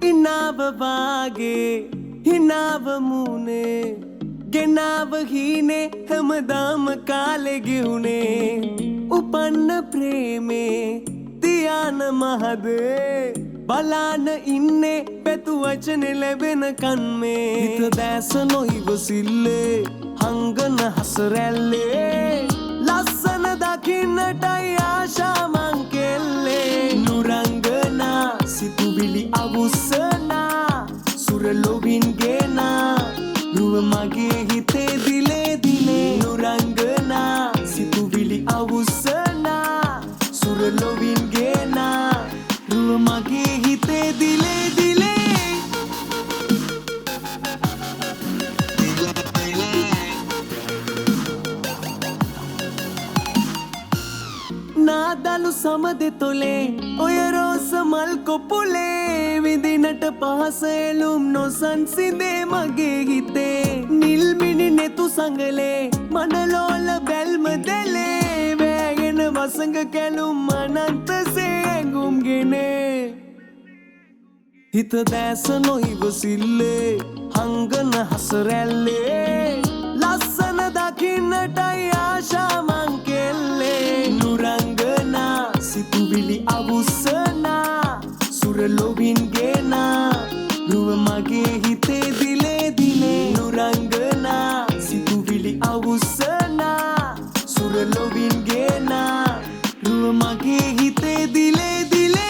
ඉනාව වාගේ හිනාව මූනේ ගෙනාව හීනේ හැමදාම කාලෙ ගෙවුනේ උපන්න ප්‍රේමේ තියාන මහදේ බලාන ඉන්නේ පැතු වචන ලැබෙන කන්මේ හිත දැස නොයිවසිල්ලේ හංගන හසරැල්ලේ ලස්සන දකින්නටයි ආශා මං කෙල්ලේ නුරංගනා සිතුවිලි අවුස්සනා සුරලොවින් ගේනා රුව මගේ හිතේ දිලේ දිලේ නුරංගනා සිතුවිලි අවුස්සනා සුරලොවින් ගේනා රුව මගේ හිතේ දිලේ දිලේ නාදලු සමදෙ තොලේ ඔය රෝස මල් කොපුලේ විදිනට පහසෙලුම් නොසන්සිදේ මගේ හිතේ නිල්මිනි නෙතු සංගලේ මනලෝල බැල්ම දෙලේ වෑගෙන වසඟ කැලුම් අනන්තසේ ඇඟුම්ගෙනේ හිත දැස නොයිවසිල්ලේ හංගන හසරැල්ලේ ලස්සන දකින්නටයි ආශා මං කෙල්ලේ නුරංගනා සිතුවිලි අවුස්සනා සුරලොවින් ගේනා රුව මගේ හිතේ දිලේ දිලේ නුරංගනා සිතුවිලි අවුස්සනා සුරලොවින් ගේනා රුව මගේ හිතේ දිලේ දිලේ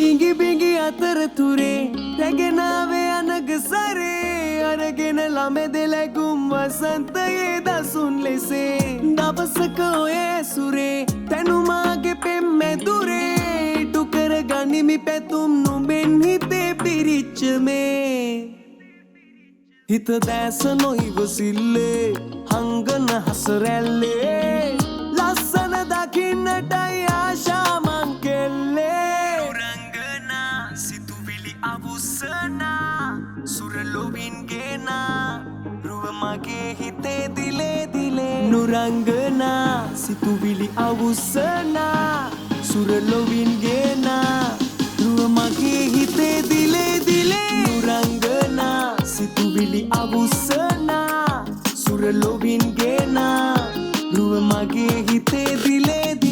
ඉඟි බිඟි අතරතුරේ රැගෙනාවේ අනග සරේ අරගෙන ළමෙදෙ ලැගුම් වසන්තයේ දසුන් ලෙසේ දවසක ඔය ඇසුරේ තැනුමාගේ පෙම්මැදුරේ ඉටු කර ගනිමි පැතුම් නුඹෙන් හිතේ පිරිච්ච මේ හිත දැස නොයිවසිල්ලේ හංගන හසරැල්ලේ ලස්සන දකින්නටයි ආශා මං කෙල්ලේ අවුස්සනා සුරලොවින් ගේනා රුව මගේ හිතේ දිලේ දිලේ නුරංගනා සිතුවිලි අවුස්සනා සුරලොවින් ගේනා රුව මගේ හිතේ දිලේ දිලේ නුරංගනා සිතුවිලි අවුස්සනා සුරලොවින් ගේනා රුව මගේ හිතේ දිලේ දිලේ